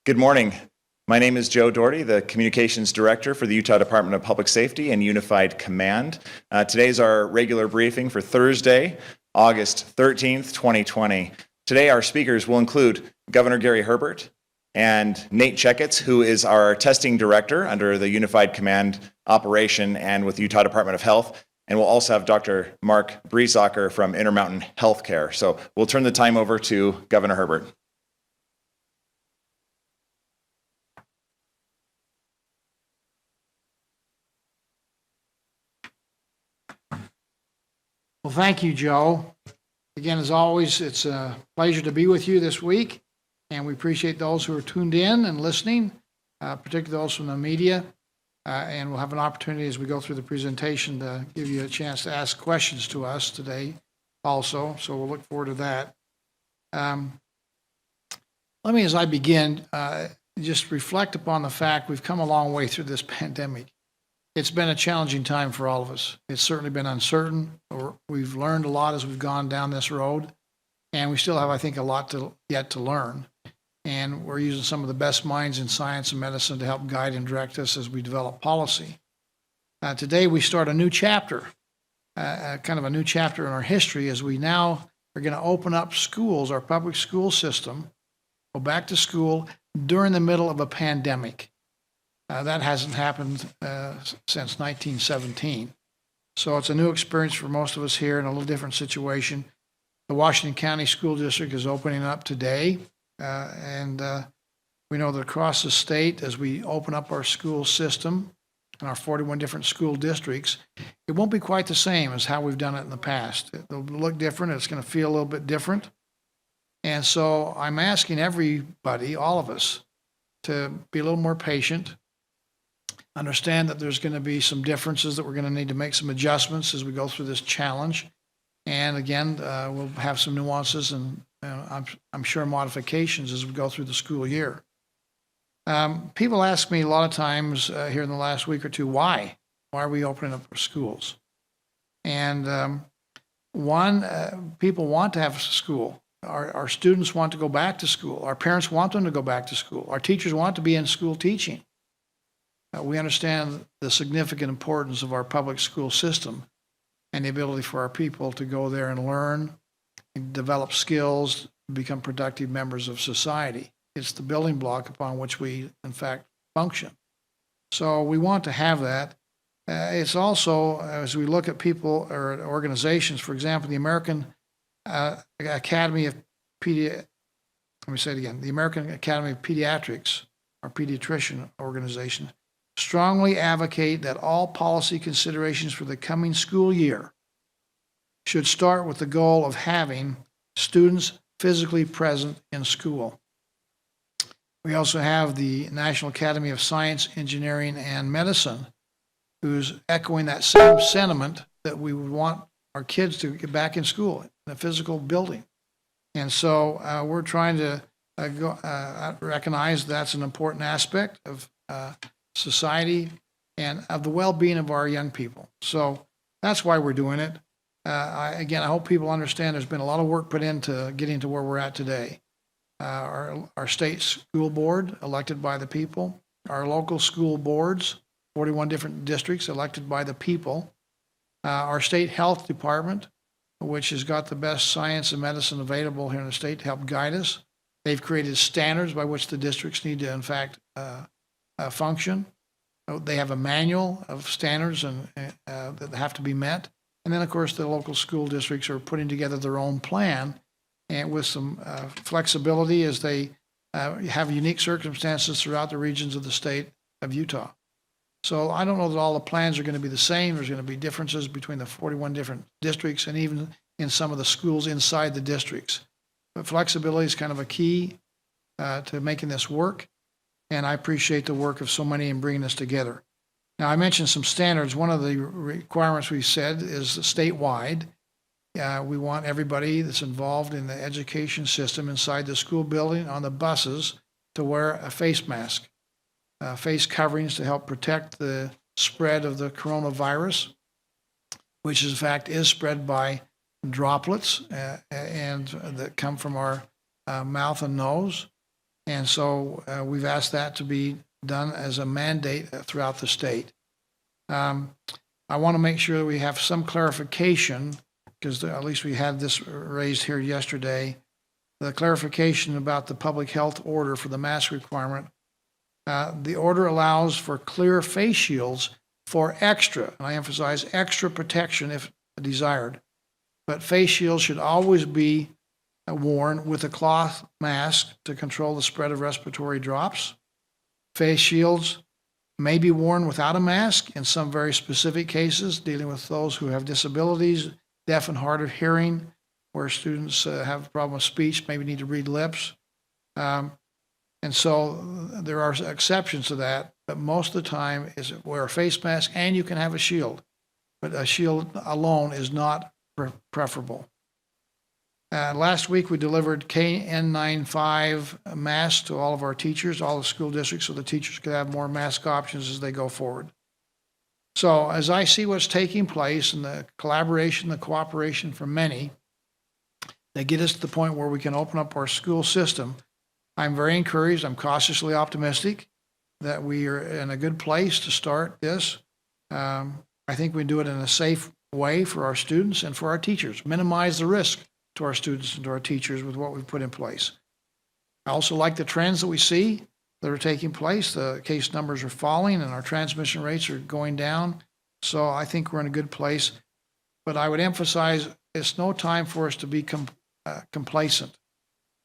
Good morning. My name is Joe Doherty, the Communications Director for the Utah Department of Public Safety and Unified Command. Today is our regular briefing for Thursday, August 13th, 2020. Today our speakers will include Governor Gary Herbert and Nate Checketts, who is our Testing Director under the Unified Command operation and with the Utah Department of Health. And we'll also have Dr. Mark Briesacher from Intermountain Healthcare. So we'll turn the time over to Governor Herbert. Well, thank you, Joe. Again, as always, it's a pleasure to be with you this week, and we appreciate those who are tuned in and listening, particularly those from the media. And we'll have an opportunity as we go through the presentation to give you a chance to ask questions to us today also, so we'll look forward to that. Let me, as I begin, just reflect upon the fact we've come a long way through this pandemic. It's been a challenging time for all of us. It's certainly been uncertain. We've learned a lot as we've gone down this road, and we still have, I think, a lot yet to learn. And we're using some of the best minds in science and medicine to help guide and direct us as we develop policy. Today, we start a new chapter, kind of a new chapter in our history, as we now are going to open up schools, our public school system, go back to school during the middle of a pandemic. That hasn't happened since 1917. So it's a new experience for most of us here in a little different situation. The Washington County School District is opening up today. And we know that across the state, as we open up our school system and our 41 different school districts, it won't be quite the same as how we've done it in the past. It'll look different. It's going to feel a little bit different. And so I'm asking everybody, all of us, to be a little more patient. Understand that there's going to be some differences, that we're going to need to make some adjustments as we go through this challenge. And again, we'll have some nuances and I'm sure modifications as we go through the school year. People ask me a lot of times here in the last week or two, why? Why are we opening up our schools? And people want to have school. Our students want to go back to school. Our parents want them to go back to school. Our teachers want to be in school teaching. We understand the significant importance of our public school system and the ability for our people to go there and learn and develop skills, become productive members of society. It's the building block upon which we, in fact, function. So we want to have that. It's also, as we look at people or organizations, for example, the American Academy of the American Academy of Pediatrics, our pediatrician organization, strongly advocate that all policy considerations for the coming school year should start with the goal of having students physically present in school. We also have the National Academy of Science, Engineering, and Medicine, who's echoing that same sentiment that we would want our kids to get back in school, in a physical building. And so we're trying to recognize that's an important aspect of society and of the well-being of our young people. So that's why we're doing it. I hope people understand there's been a lot of work put into getting to where we're at today. Our state school board, elected by the people, our local school boards, 41 different districts elected by the people, our state health department, which has got the best science and medicine available here in the state to help guide us. They've created standards by which the districts need to, in fact, function. They have a manual of standards that have to be met. And then, of course, the local school districts are putting together their own plan and with some flexibility as they have unique circumstances throughout the regions of the state of Utah. So I don't know that all the plans are going to be the same. There's going to be differences between the 41 different districts and even in some of the schools inside the districts. But flexibility is kind of a key to making this work. And I appreciate the work of so many in bringing this together. Now, I mentioned some standards. One of the requirements we said is statewide. We want everybody that's involved in the education system inside the school building, on the buses, to wear a face mask, face coverings to help protect the spread of the coronavirus, which in fact is spread by droplets and that come from our mouth and nose. And so we've asked that to be done as a mandate throughout the state. I want to make sure that we have some clarification, because at least we had this raised here yesterday, the clarification about the public health order for the mask requirement. The order allows for clear face shields for extra, and I emphasize extra protection if desired. But face shields should always be worn with a cloth mask to control the spread of respiratory drops. Face shields may be worn without a mask in some very specific cases, dealing with those who have disabilities, deaf and hard of hearing, where students have a problem with speech, maybe need to read lips. And so there are exceptions to that, but most of the time is wear a face mask and you can have a shield, but a shield alone is not preferable. Last week we delivered KN95 masks to all of our teachers, all the school districts, so the teachers could have more mask options as they go forward. So as I see what's taking place and the collaboration, the cooperation from many that get us to the point where we can open up our school system, I'm very encouraged. I'm cautiously optimistic that we are in a good place to start this. I think we do it in a safe way for our students and for our teachers, minimize the risk to our students and to our teachers with what we've put in place. I also like the trends that we see that are taking place. The case numbers are falling and our transmission rates are going down. So I think we're in a good place. But I would emphasize it's no time for us to be complacent.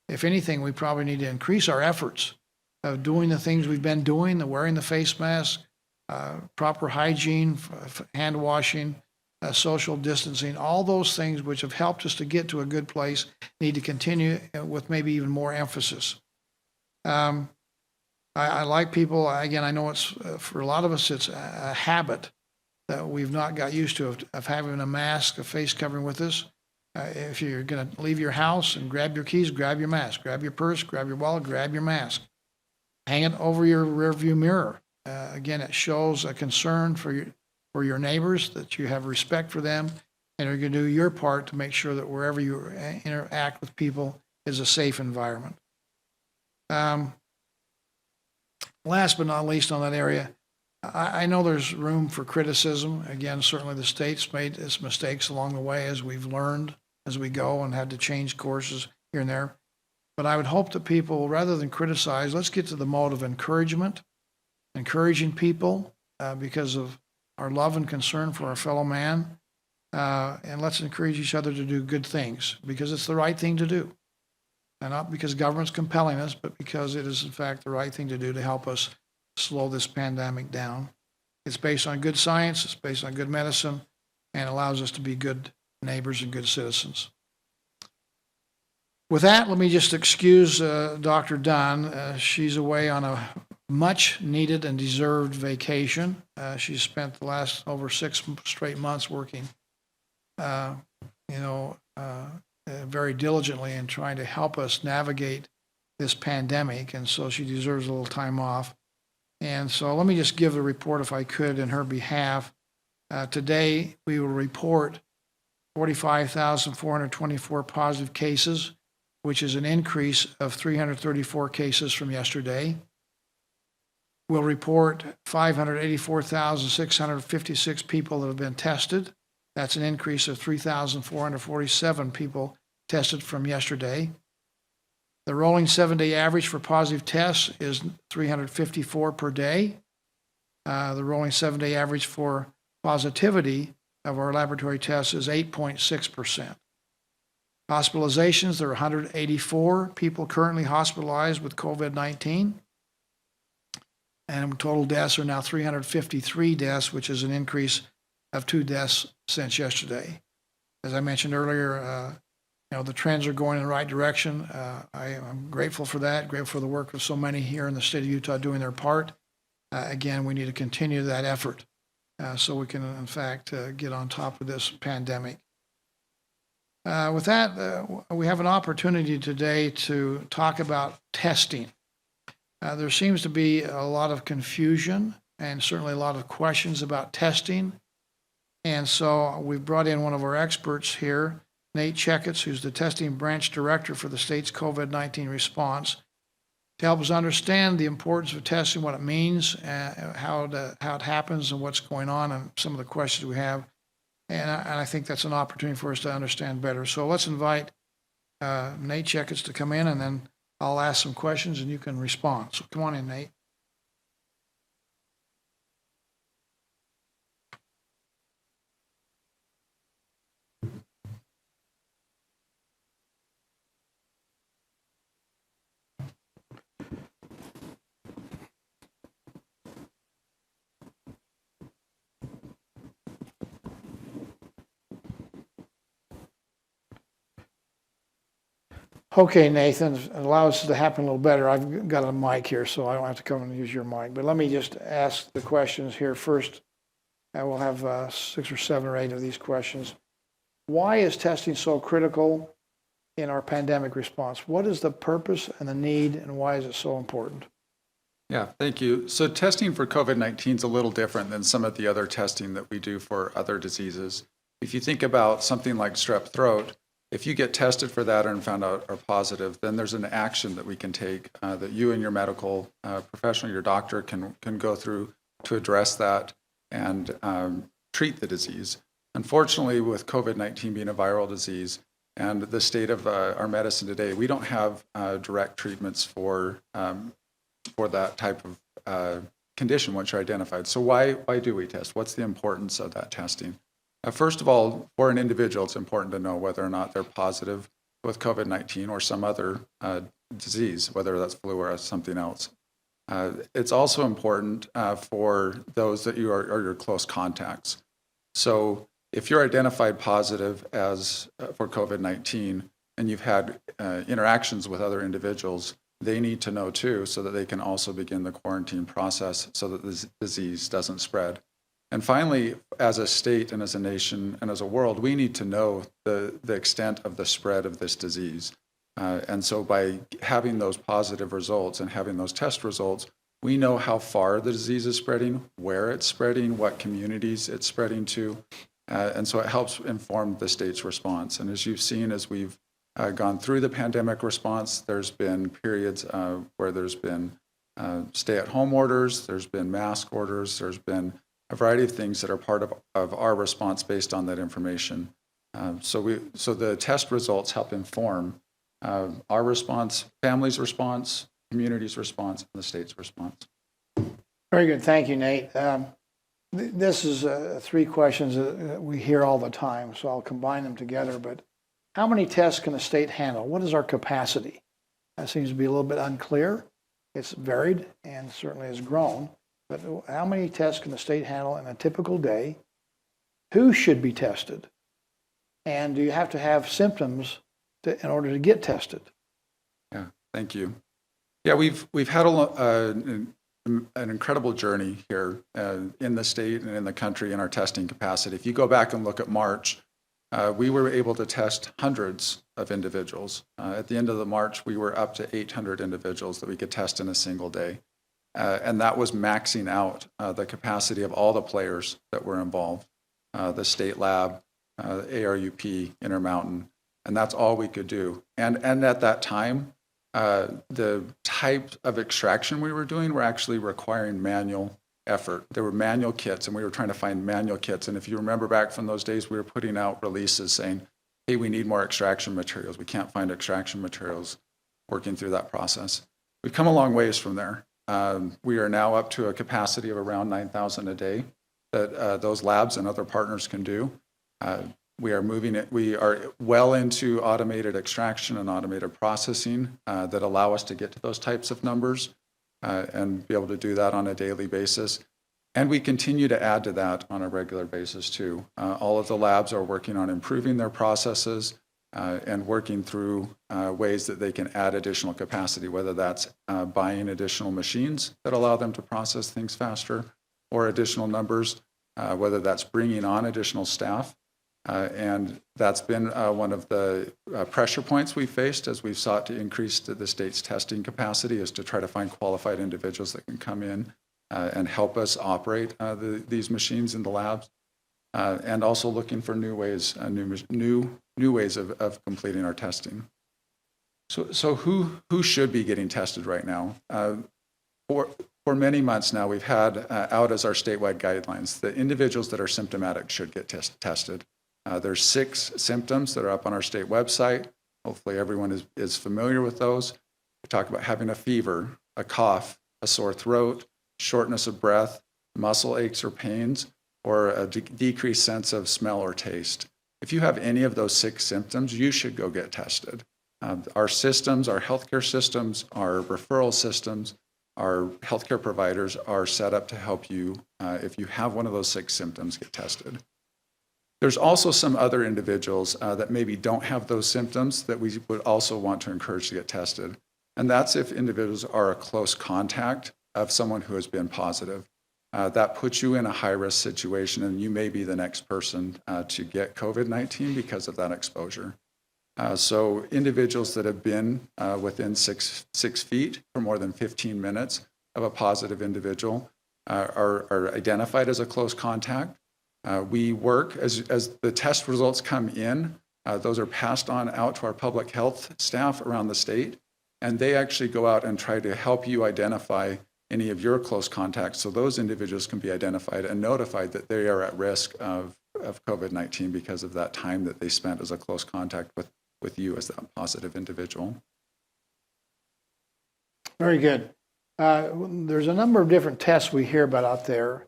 If anything, we probably need to increase our efforts of doing the things we've been doing, the wearing the face mask, proper hygiene, hand washing, social distancing, all those things which have helped us to get to a good place need to continue with maybe even more emphasis. I like people, again, I know it's, for a lot of us, it's a habit that we've not got used to of having a mask, a face covering with us. If you're going to leave your house and grab your keys, grab your mask, grab your purse, grab your wallet, grab your mask. Hang it over your rearview mirror. Again, it shows a concern for your neighbors, that you have respect for them, and you're going to do your part to make sure that wherever you interact with people is a safe environment. Last but not least on that area, I know there's room for criticism. Again, certainly the state's made its mistakes along the way as we've learned as we go and had to change courses here and there. But I would hope that people, rather than criticize, let's get to the mode of encouragement, encouraging people because of our love and concern for our fellow man. And let's encourage each other to do good things because it's the right thing to do. And not because government's compelling us, but because it is in fact the right thing to do to help us slow this pandemic down. It's based on good science, it's based on good medicine, and allows us to be good neighbors and good citizens. With that, let me just excuse Dr. Dunn. She's away on a much needed and deserved vacation. She's spent the last over 6 straight months working, very diligently in trying to help us navigate this pandemic, and so she deserves a little time off. And so let me just give the report, if I could, in her behalf. Today, we will report 45,424 positive cases, which is an increase of 334 cases from yesterday. We'll report 584,656 people that have been tested. That's an increase of 3,447 people tested from yesterday. The rolling 7-day average for positive tests is 354 per day. The rolling 7-day average for positivity of our laboratory tests is 8.6%. Hospitalizations, there are 184 people currently hospitalized with COVID-19. And total deaths are now 353 deaths, which is an increase of 2 deaths since yesterday. As I mentioned earlier, the trends are going in the right direction. I'm grateful for that, grateful for the work of so many here in the state of Utah doing their part. Again, we need to continue that effort so we can, in fact, get on top of this pandemic. With that, we have an opportunity today to talk about testing. There seems to be a lot of confusion and certainly a lot of questions about testing. And so we've brought in one of our experts here, Nate Checketts, who's the testing branch director for the state's COVID-19 response. to help us understand the importance of testing, what it means, how it happens, and what's going on, and some of the questions we have. And I think that's an opportunity for us to understand better. So let's invite Nate Checketts to come in, and then I'll ask some questions, and you can respond. So come on in, Nate. Okay, Nathan, allow us to happen a little better. I've got a mic here, so I don't have to come and use your mic. But let me just ask the questions here first. I will have 6 or 7 or 8 of these questions. Why is testing so critical in our pandemic response? What is the purpose and the need, and why is it so important? Yeah, thank you. So testing for COVID-19 is a little different than some of the other testing that we do for other diseases. If you think about something like strep throat, if you get tested for that and found out are positive, then there's an action that we can take that you and your medical professional, your doctor, can go through to address that and treat the disease. Unfortunately, with COVID-19 being a viral disease and the state of our medicine today, we don't have direct treatments for that type of condition once you're identified. So why do we test? What's the importance of that testing? First of all, for an individual, it's important to know whether or not they're positive with COVID-19 or some other disease, whether that's flu or something else. It's also important for those that you are your close contacts. So if you're identified positive as for COVID-19 and you've had interactions with other individuals, they need to know too, so that they can also begin the quarantine process so that the disease doesn't spread. And finally, as a state and as a nation and as a world, we need to know the extent of the spread of this disease. And so by having those positive results and having those test results, we know how far the disease is spreading, where it's spreading, what communities it's spreading to. And so it helps inform the state's response. And as you've seen, as we've gone through the pandemic response, there's been periods where there's been stay-at-home orders, there's been mask orders, there's been a variety of things that are part of our response based on that information. So the test results help inform our response, family's response, community's response, and the state's response. Very good. Thank you, Nate. This is 3 questions that we hear all the time, so I'll combine them together. But how many tests can the state handle? What is our capacity? That seems to be a little bit unclear. It's varied and certainly has grown. But how many tests can the state handle in a typical day? Who should be tested? And do you have to have symptoms in order to get tested? Yeah, thank you. Yeah, we've had an incredible journey here in the state and in the country in our testing capacity. If you go back and look at March, we were able to test hundreds of individuals. At the end of the March, we were up to 800 individuals that we could test in a single day. And that was maxing out the capacity of all the players that were involved, the state lab, ARUP, Intermountain, and that's all we could do. And at that time, the type of extraction we were doing were actually requiring manual effort. There were manual kits, and we were trying to find manual kits. And if you remember back from those days, we were putting out releases saying, hey, we need more extraction materials. We can't find extraction materials, working through that process. We've come a long ways from there. We are now up to a capacity of around 9,000 a day that those labs and other partners can do. We are moving it. We are well into automated extraction and automated processing that allow us to get to those types of numbers and be able to do that on a daily basis. And we continue to add to that on a regular basis too. All of the labs are working on improving their processes and working through ways that they can add additional capacity, whether that's buying additional machines that allow them to process things faster or additional numbers, whether that's bringing on additional staff. And that's been one of the pressure points we faced as we've sought to increase the state's testing capacity, is to try to find qualified individuals that can come in and help us operate these machines in the labs. And also looking for new ways, new ways of completing our testing. So who should be getting tested right now? For many months now, we've had out as our statewide guidelines that individuals that are symptomatic should get tested. There's 6 symptoms that are up on our state website. Hopefully everyone is familiar with those. We talk about having a fever, a cough, a sore throat, shortness of breath, muscle aches or pains, or a decreased sense of smell or taste. If you have any of those 6 symptoms, you should go get tested. Our systems, our healthcare systems, our referral systems, our healthcare providers are set up to help you if you have one of those 6 symptoms, get tested. There's also some other individuals that maybe don't have those symptoms that we would also want to encourage to get tested. And that's if individuals are a close contact of someone who has been positive. That puts you in a high-risk situation, and you may be the next person to get COVID-19 because of that exposure. So individuals that have been within 6 feet for more than 15 minutes of a positive individual are identified as a close contact. We work, as the test results come in, those are passed on out to our public health staff around the state, and they actually go out and try to help you identify any of your close contacts so those individuals can be identified and notified that they are at risk of COVID-19 because of that time that they spent as a close contact with you as that positive individual. Very good. There's a number of different tests we hear about out there.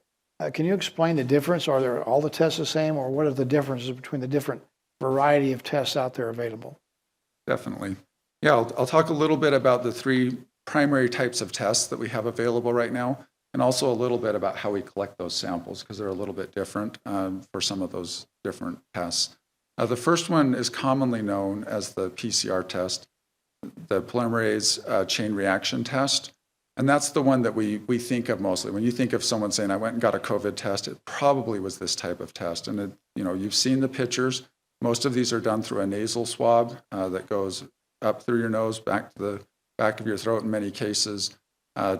Can you explain the difference? Are there all the tests the same, or what are the differences between the different variety of tests out there available? Definitely. Yeah, I'll talk a little bit about the 3 primary types of tests that we have available right now, and also a little bit about how we collect those samples, because they're a little bit different for some of those different tests. The first one is commonly known as the PCR test, the polymerase chain reaction test. And that's the one that we think of mostly. When you think of someone saying, I went and got a COVID test, it probably was this type of test. And you've seen the pictures. Most of these are done through a nasal swab that goes up through your nose, back to the back of your throat in many cases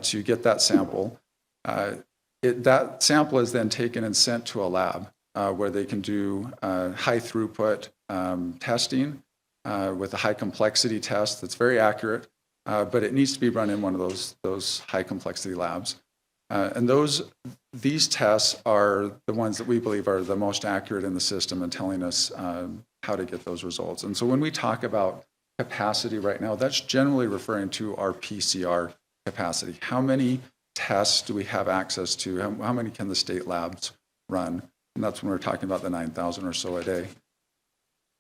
to get that sample. That sample is then taken and sent to a lab where they can do high throughput testing with a high complexity test that's very accurate. But it needs to be run in one of those high complexity labs. And these tests are the ones that we believe are the most accurate in the system and telling us how to get those results. And so when we talk about capacity right now, that's generally referring to our PCR capacity. How many tests do we have access to? How many can the state labs run? And that's when we're talking about the 9,000 or so a day.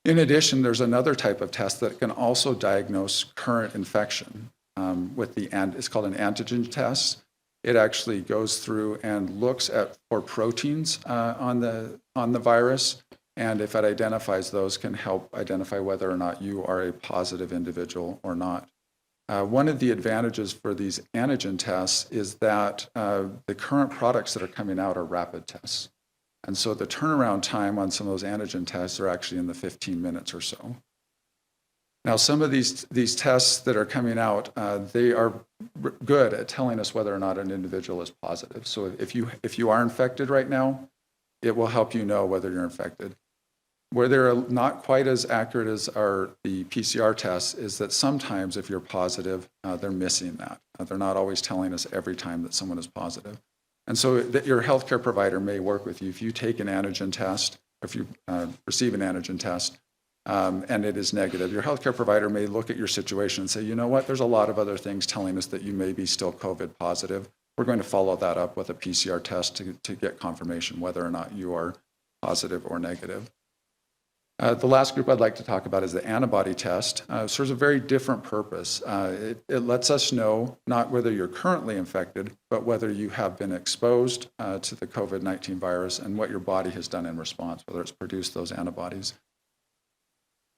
In addition, there's another type of test that can also diagnose current infection it's called an antigen test. It actually goes through and looks for proteins on the virus, and if it identifies those, can help identify whether or not you are a positive individual or not. One of the advantages for these antigen tests is that the current products that are coming out are rapid tests. And so the turnaround time on some of those antigen tests are actually in the 15 minutes or so. Now, some of these tests that are coming out, they are good at telling us whether or not an individual is positive. So if you are infected right now, it will help you know whether you're infected. Where they're not quite as accurate as the PCR tests is that sometimes if you're positive, they're missing that. They're not always telling us every time that someone is positive. And so that your healthcare provider may work with you. If you take an antigen test, if you receive an antigen test and it is negative, your healthcare provider may look at your situation and say, you know what, there's a lot of other things telling us that you may be still COVID positive. We're going to follow that up with a PCR test to get confirmation whether or not you are positive or negative. The last group I'd like to talk about is the antibody test. Serves a very different purpose. It lets us know not whether you're currently infected, but whether you have been exposed to the COVID-19 virus and what your body has done in response, whether it's produced those antibodies.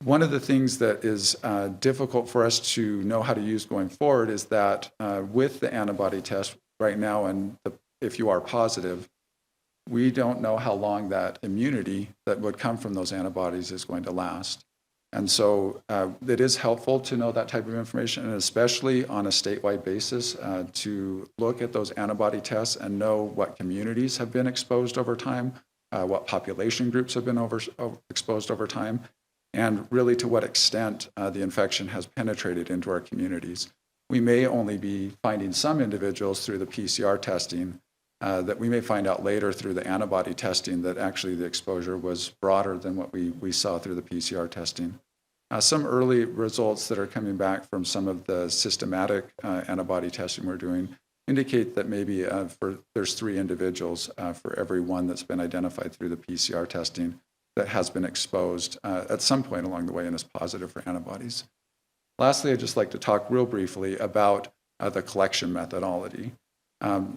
One of the things that is difficult for us to know how to use going forward is that with the antibody test right now, and if you are positive, we don't know how long that immunity that would come from those antibodies is going to last. And so it is helpful to know that type of information, and especially on a statewide basis to look at those antibody tests and know what communities have been exposed over time, what population groups have been exposed over time, and really to what extent the infection has penetrated into our communities. We may only be finding some individuals through the PCR testing that we may find out later through the antibody testing that actually the exposure was broader than what we saw through the PCR testing. Some early results that are coming back from some of the systematic antibody testing we're doing indicate that maybe there's 3 individuals for every one that's been identified through the PCR testing that has been exposed at some point along the way and is positive for antibodies. Lastly, I'd just like to talk real briefly about the collection methodology.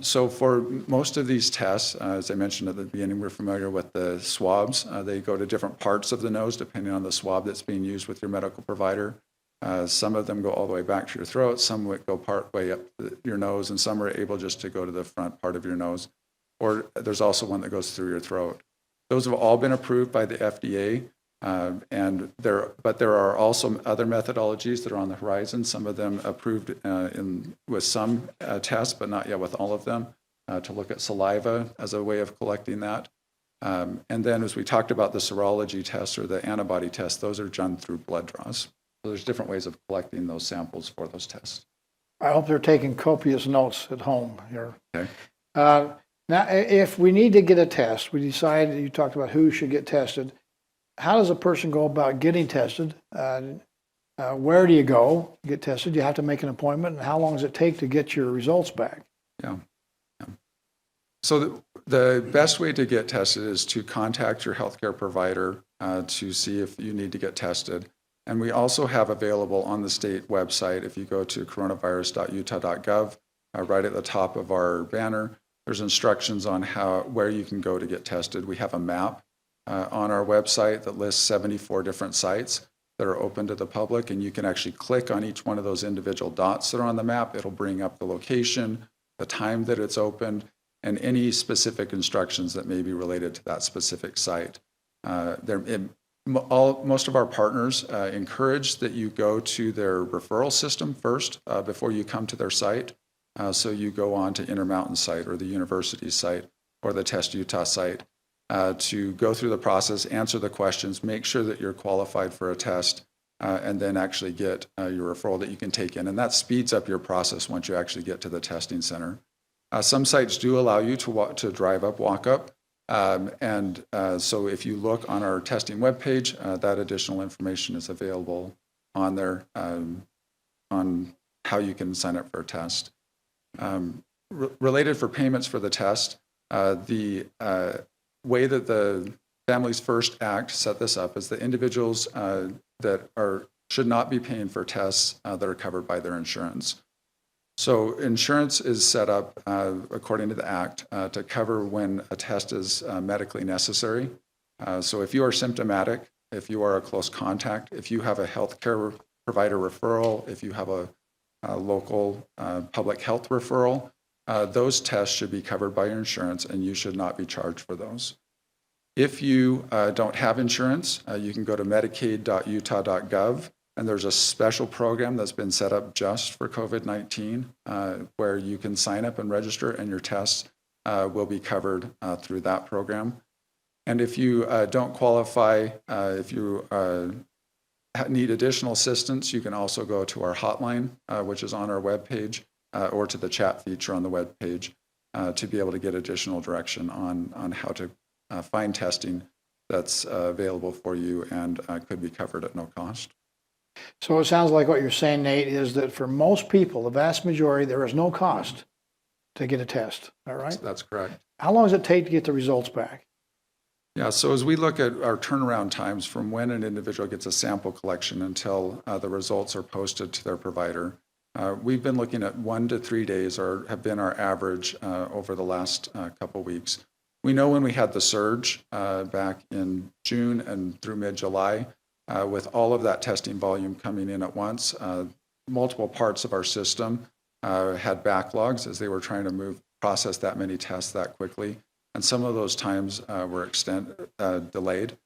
So for most of these tests, as I mentioned at the beginning, we're familiar with the swabs. They go to different parts of the nose depending on the swab that's being used with your medical provider. Some of them go all the way back to your throat, some would go part way up your nose, and some are able just to go to the front part of your nose. Or there's also one that goes through your throat. Those have all been approved by the FDA, but there are also other methodologies that are on the horizon, some of them approved with some tests, but not yet with all of them, to look at saliva as a way of collecting that. And then as we talked about the serology test or the antibody test, those are done through blood draws. So there's different ways of collecting those samples for those tests. I hope they're taking copious notes at home here. Okay. Now, if we need to get a test, we decide, you talked about who should get tested. How does a person go about getting tested? Where do you go get tested? Do you have to make an appointment? And how long does it take to get your results back? Yeah. So the best way to get tested is to contact your healthcare provider to see if you need to get tested. And we also have available on the state website, if you go to coronavirus.utah.gov, right at the top of our banner, there's instructions on where you can go to get tested. We have a map on our website that lists 74 different sites that are open to the public, and you can actually click on each one of those individual dots that are on the map. It'll bring up the location, the time that it's opened, and any specific instructions that may be related to that specific site. Most of our partners encourage that you go to their referral system first before you come to their site. So you go on to Intermountain site or the university site or the Test Utah site to go through the process, answer the questions, make sure that you're qualified for a test, and then actually get your referral that you can take in. And that speeds up your process once you actually get to the testing center. Some sites do allow you to drive up, walk up. So if you look on our testing webpage, that additional information is available on there on how you can sign up for a test. Related for payments for the test, the way that the Families First Act set this up is the individuals that should not be paying for tests that are covered by their insurance. So insurance is set up, according to the Act, to cover when a test is medically necessary. So if you are symptomatic, if you are a close contact, if you have a healthcare provider referral, if you have a local public health referral, those tests should be covered by your insurance and you should not be charged for those. If you don't have insurance, you can go to medicaid.utah.gov. And there's a special program that's been set up just for COVID-19 where you can sign up and register and your tests will be covered through that program. And if you don't qualify, if you need additional assistance, you can also go to our hotline, which is on our webpage, or to the chat feature on the webpage to be able to get additional direction on how to find testing that's available for you and could be covered at no cost. So it sounds like what you're saying, Nate, is that for most people, the vast majority, there is no cost to get a test. All right? That's correct. How long does it take to get the results back? Yeah, so as we look at our turnaround times from when an individual gets a sample collection until the results are posted to their provider, we've been looking at 1 to 3 days or have been our average over the last couple weeks. We know when we had the surge back in June and through mid-July, with all of that testing volume coming in at once, multiple parts of our system had backlogs as they were trying to process that many tests that quickly. And some of those times were delayed.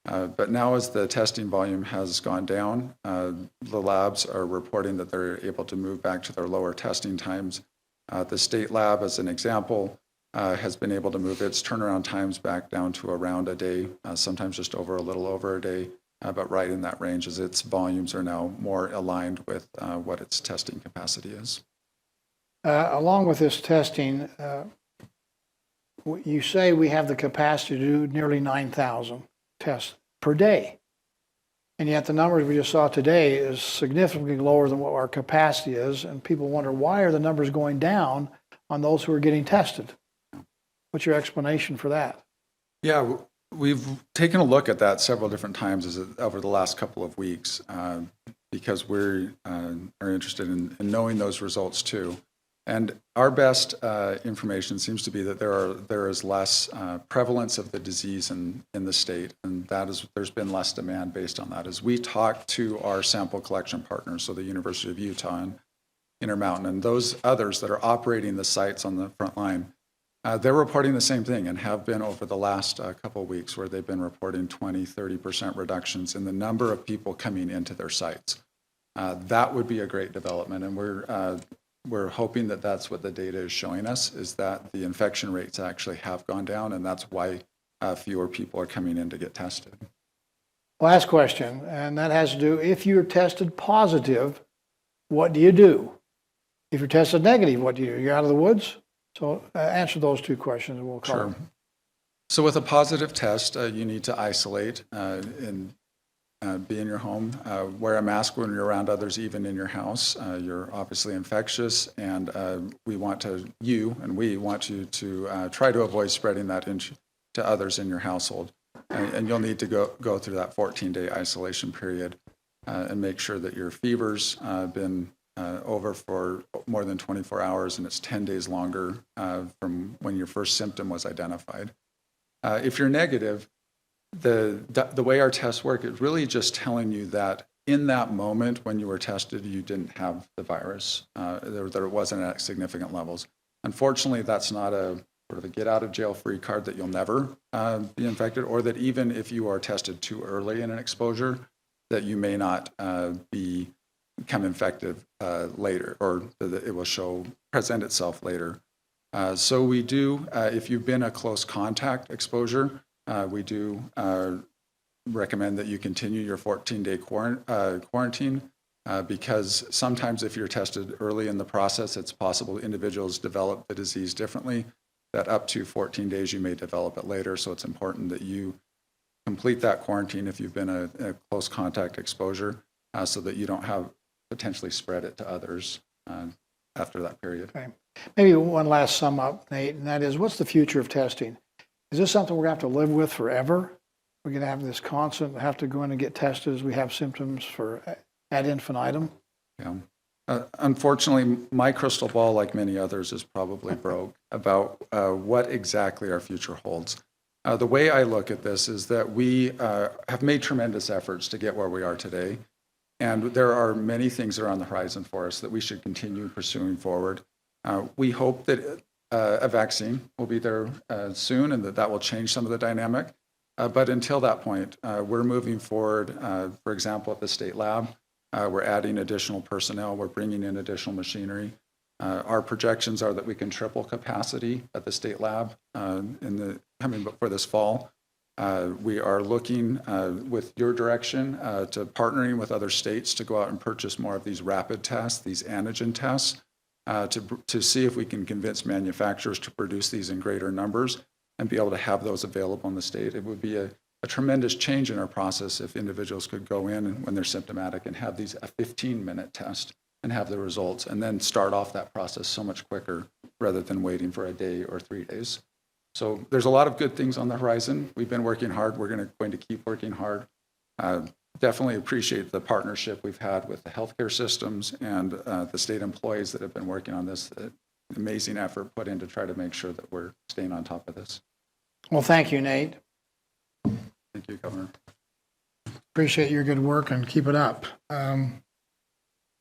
But now as the testing volume has gone down, the labs are reporting that they're able to move back to their lower testing times. The state lab, as an example, has been able to move its turnaround times back down to around a day, sometimes just a little over a day. but right in that range as its volumes are now more aligned with what its testing capacity is. Along with this testing, you say we have the capacity to do nearly 9,000 tests per day. And yet the numbers we just saw today is significantly lower than what our capacity is. And people wonder, why are the numbers going down on those who are getting tested? What's your explanation for that? Yeah, we've taken a look at that several different times over the last couple of weeks because we are interested in knowing those results too. And our best information seems to be that there is less prevalence of the disease in the state, and there's been less demand based on that. As we talk to our sample collection partners, so the University of Utah and Intermountain, and those others that are operating the sites on the front line, they're reporting the same thing and have been over the last couple of weeks, where they've been reporting 20-30% reductions in the number of people coming into their sites. That would be a great development, and we're hoping that that's what the data is showing us, is that the infection rates actually have gone down, and that's why fewer people are coming in to get tested. Last question, and that has to do, if you're tested positive, what do you do? If you're tested negative, what do you do? You're out of the woods? So answer those two questions and we'll call Sure. So with a positive test, you need to isolate and be in your home, wear a mask when you're around others, even in your house. You're obviously infectious, and we want you to try to avoid spreading that to others in your household. And you'll need to go through that 14-day isolation period and make sure that your fever's been over for more than 24 hours, and it's 10 days longer from when your first symptom was identified. If you're negative, the way our tests work is really just telling you that in that moment when you were tested, you didn't have the virus, that it wasn't at significant levels. Unfortunately, that's not a sort of a get out of jail free card that you'll never be infected, or that even if you are tested too early in an exposure, that you may not become infected later, or that it will present itself later. So we do, if you've been a close contact exposure, we do recommend that you continue your 14-day quarantine because sometimes if you're tested early in the process, it's possible individuals develop the disease differently, that up to 14 days you may develop it later. So it's important that you complete that quarantine if you've been a close contact exposure so that you don't potentially spread it to others after that period. Okay. Maybe one last sum up, Nate, and that is, what's the future of testing? Is this something we're going to have to live with forever? We're going to have this constant, have to go in and get tested as we have symptoms ad infinitum? Yeah. Unfortunately, my crystal ball, like many others, is probably broke about what exactly our future holds. The way I look at this is that we have made tremendous efforts to get where we are today. And there are many things that are on the horizon for us that we should continue pursuing forward. We hope that a vaccine will be there soon, and that will change some of the dynamic. But until that point, we're moving forward. For example, at the state lab, we're adding additional personnel. We're bringing in additional machinery. Our projections are that we can triple capacity at the state lab coming for this fall. We are looking with your direction to partnering with other states to go out and purchase more of these rapid tests, these Anagen tests, to see if we can convince manufacturers to produce these in greater numbers and be able to have those available in the state. It would be a tremendous change in our process if individuals could go in when they're symptomatic and have a 15-minute test and have the results, and then start off that process so much quicker rather than waiting for a day or 3 days. So there's a lot of good things on the horizon. We've been working hard. We're going to keep working hard. Definitely appreciate the partnership we've had with the healthcare systems and the state employees that have been working on this. Amazing effort put in to try to make sure that we're staying on top of this. Well, thank you, Nate. Thank you, Governor. Appreciate your good work and keep it up.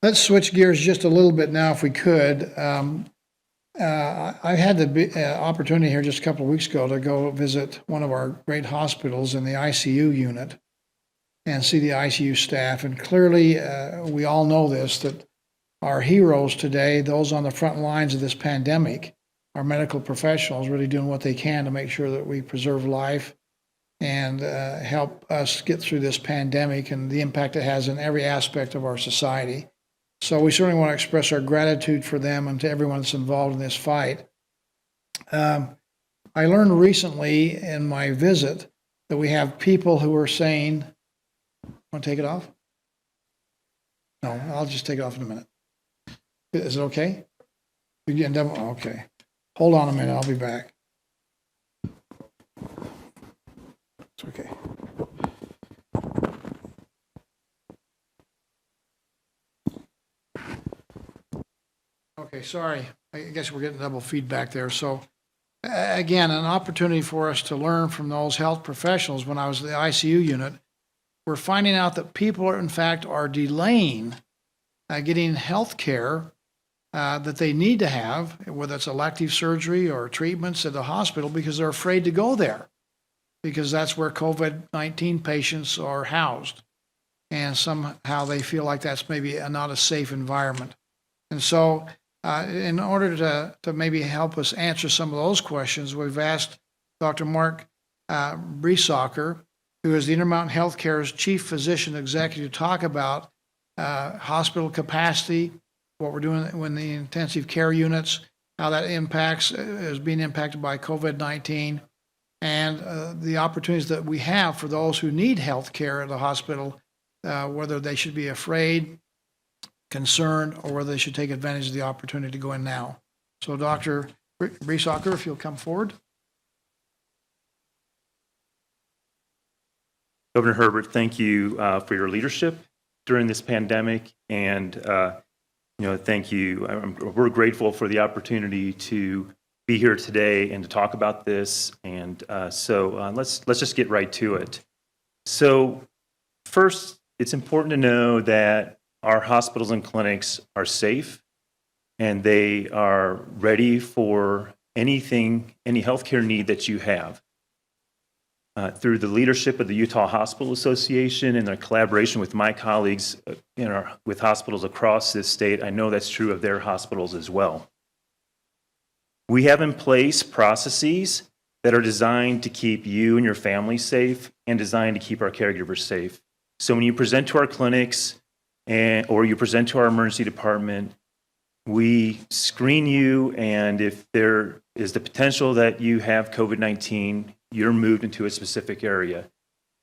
Let's switch gears just a little bit now, if we could. I had the opportunity here just a couple of weeks ago to go visit one of our great hospitals in the ICU unit and see the ICU staff. And clearly, we all know this, that our heroes today, those on the front lines of this pandemic, are medical professionals really doing what they can to make sure that we preserve life and help us get through this pandemic and the impact it has in every aspect of our society. So we certainly want to express our gratitude for them and to everyone that's involved in this fight. I learned recently in my visit that we have people who are saying, want to take it off? No, I'll just take it off in a minute. Is it okay? We getting double? Okay. Hold on a minute. I'll be back. It's okay. Okay, sorry. I guess we're getting double feedback there. So again, an opportunity for us to learn from those health professionals. When I was at the ICU unit, we're finding out that people are, in fact, are delaying getting health care that they need to have, whether it's elective surgery or treatments at the hospital, because they're afraid to go there, because that's where COVID-19 patients are housed. And somehow they feel like that's maybe not a safe environment. And so in order to maybe help us answer some of those questions, we've asked Dr. Mark Briesacher, who is the Intermountain Healthcare's chief physician executive, to talk about hospital capacity, what we're doing when the intensive care units, how that is being impacted by COVID-19, and the opportunities that we have for those who need health care at the hospital, whether they should be afraid, concerned, or whether they should take advantage of the opportunity to go in now. So Dr. Briesacher, if you'll come forward. Governor Herbert, thank you for your leadership during this pandemic, and thank you. We're grateful for the opportunity to be here today and to talk about this. And so let's just get right to it. So first, it's important to know that our hospitals and clinics are safe, and they are ready for any healthcare need that you have. Through the leadership of the Utah Hospital Association and their collaboration with my colleagues with hospitals across this state, I know that's true of their hospitals as well. We have in place processes that are designed to keep you and your family safe and designed to keep our caregivers safe. So when you present to our clinics or you present to our emergency department, we screen you, and if there is the potential that you have COVID-19, you're moved into a specific area.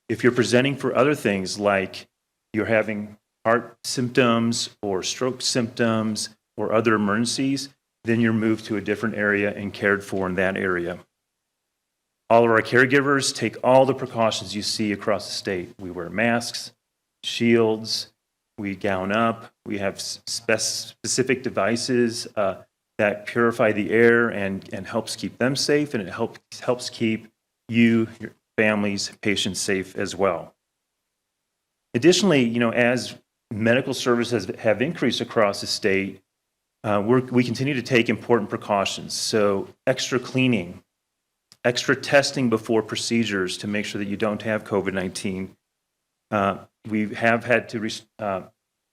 If you're presenting for other things, like you're having heart symptoms or stroke symptoms or other emergencies, then you're moved to a different area and cared for in that area. All of our caregivers take all the precautions you see across the state. We wear masks, shields, we gown up, we have specific devices that purify the air and helps keep them safe, and it helps keep you, your families, patients safe as well. Additionally, as medical services have increased across the state, we continue to take important precautions. So extra cleaning, extra testing before procedures to make sure that you don't have COVID-19. We have had to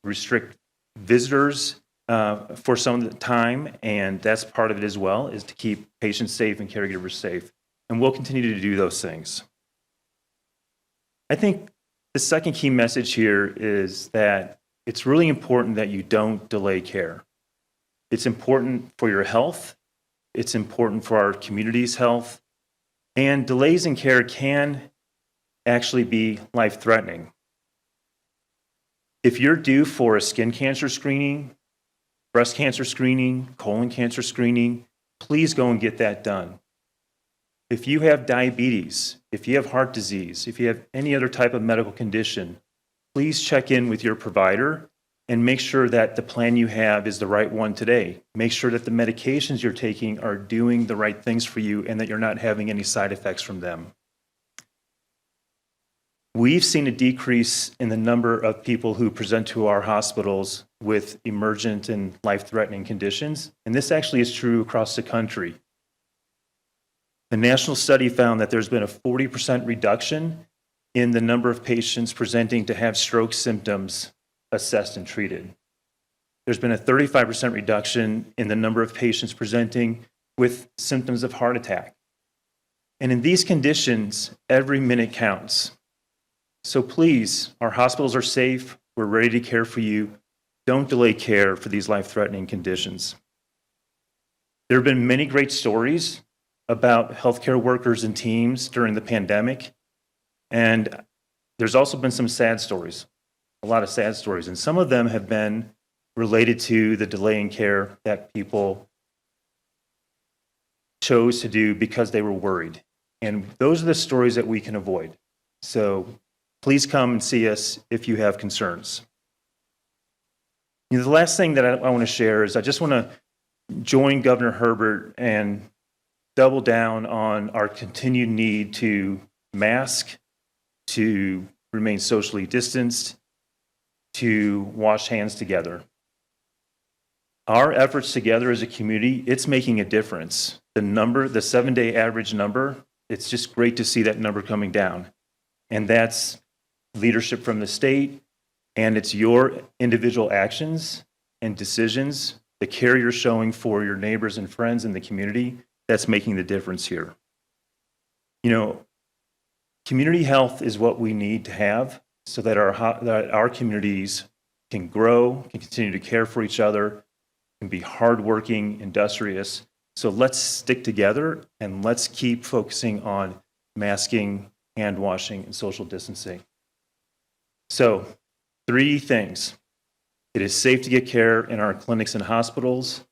restrict visitors for some of the time, and that's part of it as well, is to keep patients safe and caregivers safe. And we'll continue to do those things. I think the second key message here is that it's really important that you don't delay care. It's important for your health. It's important for our community's health. And delays in care can actually be life-threatening. If you're due for a skin cancer screening, breast cancer screening, colon cancer screening, please go and get that done. If you have diabetes, if you have heart disease, if you have any other type of medical condition, please check in with your provider and make sure that the plan you have is the right one today. Make sure that the medications you're taking are doing the right things for you and that you're not having any side effects from them. We've seen a decrease in the number of people who present to our hospitals with emergent and life-threatening conditions, and this actually is true across the country. The national study found that there's been a 40% reduction in the number of patients presenting to have stroke symptoms assessed and treated. There's been a 35% reduction in the number of patients presenting with symptoms of heart attack. And in these conditions, every minute counts. So please, our hospitals are safe. We're ready to care for you. Don't delay care for these life-threatening conditions. There have been many great stories about healthcare workers and teams during the pandemic. And there's also been some sad stories, a lot of sad stories. And some of them have been related to the delay in care that people chose to do because they were worried. And those are the stories that we can avoid. So please come and see us if you have concerns. The last thing that I want to share is I just want to join Governor Herbert and double down on our continued need to mask, to remain socially distanced, to wash hands together. Our efforts together as a community, it's making a difference. The 7-day average number, it's just great to see that number coming down. And that's leadership from the state, and it's your individual actions and decisions, the care you're showing for your neighbors and friends in the community, that's making the difference here. Community health is what we need to have so that our communities can grow, can continue to care for each other, can be hardworking, industrious. So let's stick together and let's keep focusing on masking, hand washing, and social distancing. So 3 things. It is safe to get care in our clinics and hospitals.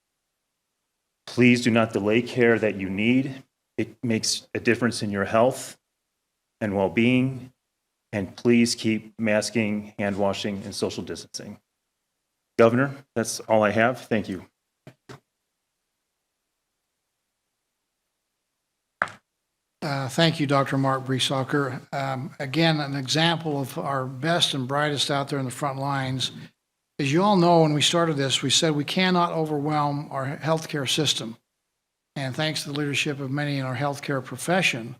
Please do not delay care that you need. It makes a difference in your health and well-being. And please keep masking, hand washing, and social distancing. Governor, that's all I have. Thank you. Thank you, Dr. Mark Briesacher. Again, an example of our best and brightest out there in the front lines. As you all know, when we started this, we said we cannot overwhelm our healthcare system. And thanks to the leadership of many in our healthcare profession,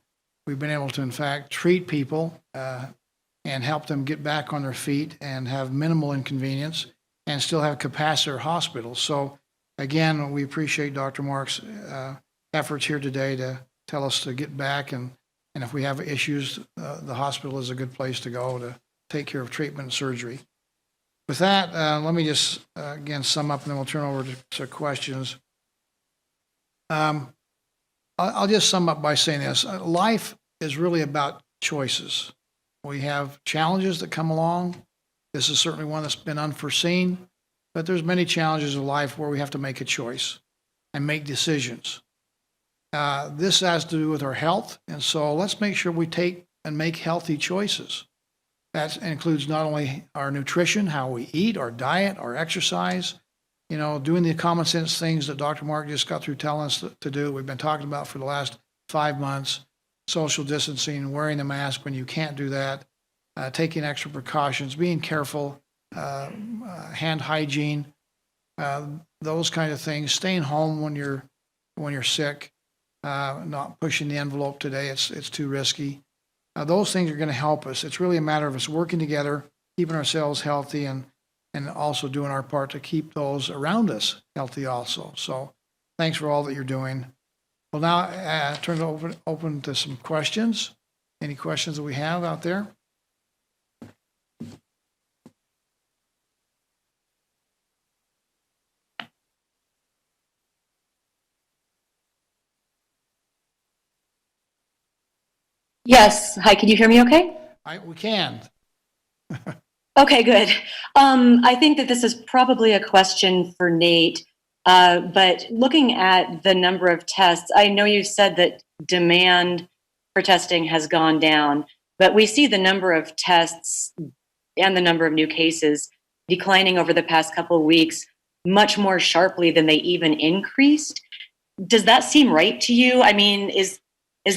we've been able to, in fact, treat people and help them get back on their feet and have minimal inconvenience and still have capacity at hospitals. So again, we appreciate Dr. Mark's efforts here today to tell us to get back, and if we have issues, the hospital is a good place to go to take care of treatment and surgery. With that, let me just again sum up, and then we'll turn over to questions. I'll just sum up by saying this. Life is really about choices. We have challenges that come along. This is certainly one that's been unforeseen, but there's many challenges in life where we have to make a choice and make decisions. This has to do with our health, and so let's make sure we take and make healthy choices. That includes not only our nutrition, how we eat, our diet, our exercise, doing the common sense things that Dr. Mark just got through telling us to do. We've been talking about for the last 5 months, social distancing, wearing the mask when you can't do that, taking extra precautions, being careful, hand hygiene, those kind of things, staying home when you're sick, not pushing the envelope today, it's too risky. Those things are going to help us. It's really a matter of us working together, keeping ourselves healthy, and also doing our part to keep those around us healthy also. So thanks for all that you're doing. We'll now turn it open to some questions. Any questions that we have out there? Yes. Hi, can you hear me okay? We can. Okay, good. I think that this is probably a question for Nate, but looking at the number of tests, I know you said that demand for testing has gone down, but we see the number of tests and the number of new cases declining over the past couple of weeks much more sharply than they even increased. Does that seem right to you? I mean, is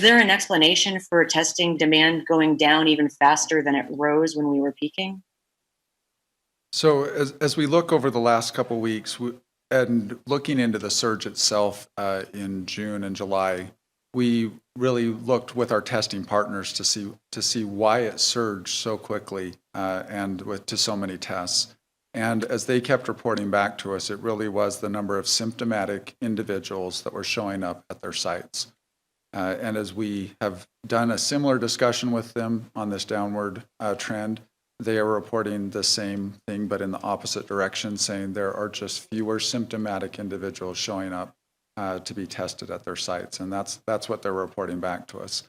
there an explanation for testing demand going down even faster than it rose when we were peaking? So as we look over the last couple of weeks and looking into the surge itself in June and July, we really looked with our testing partners to see why it surged so quickly and to so many tests. And as they kept reporting back to us, it really was the number of symptomatic individuals that were showing up at their sites. And as we have done a similar discussion with them on this downward trend, they are reporting the same thing, but in the opposite direction, saying there are just fewer symptomatic individuals showing up to be tested at their sites. And that's what they're reporting back to us.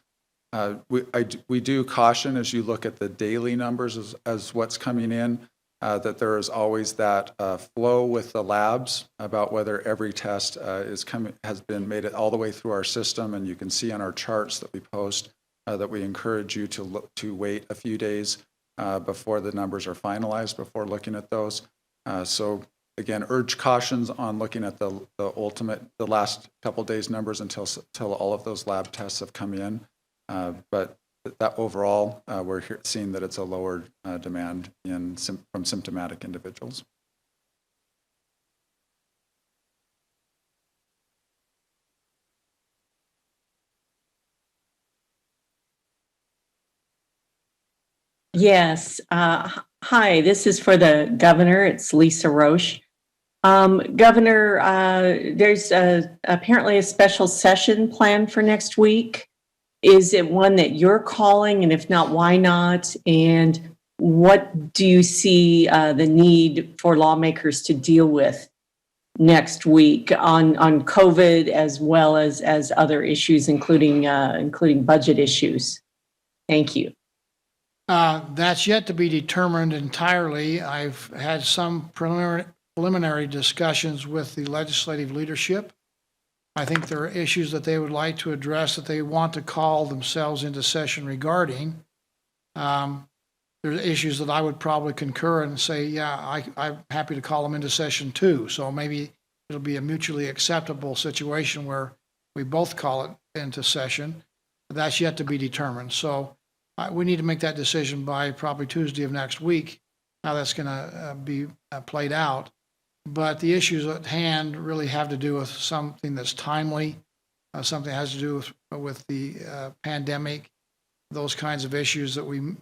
We do caution as you look at the daily numbers as what's coming in, that there is always that flow with the labs about whether every test has been made it all the way through our system. And you can see on our charts that we post that we encourage you to wait a few days before the numbers are finalized, before looking at those. So again, urge cautions on looking at the last couple days numbers until all of those lab tests have come in. But that overall, we're seeing that it's a lower demand from symptomatic individuals. Yes. Hi, this is for the governor. It's Lisa Roche. Governor, there's apparently a special session planned for next week. Is it one that you're calling? And if not, why not? And what do you see the need for lawmakers to deal with next week on COVID as well as other issues, including budget issues? Thank you. That's yet to be determined entirely. I've had some preliminary discussions with the legislative leadership. I think there are issues that they would like to address that they want to call themselves into session regarding. There's issues that I would probably concur and say, yeah, I'm happy to call them into session too. So maybe it'll be a mutually acceptable situation where we both call it into session. That's yet to be determined. So we need to make that decision by probably Tuesday of next week, how that's going to be played out. But the issues at hand really have to do with something that's timely, something that has to do with the pandemic, those kinds of issues that we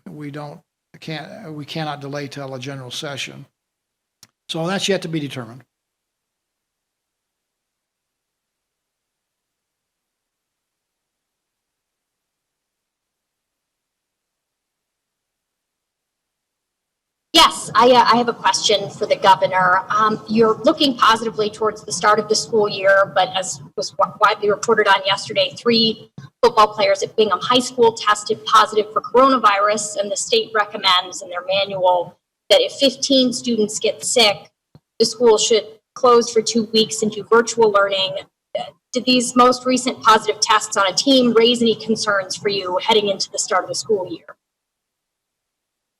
cannot delay till a general session. So that's yet to be determined. Yes, I have a question for the governor. You're looking positively towards the start of the school year, but as was widely reported on yesterday, 3 football players at Bingham High School tested positive for coronavirus, and the state recommends in their manual that if 15 students get sick, the school should close for 2 weeks and do virtual learning. Did these most recent positive tests on a team raise any concerns for you heading into the start of the school year?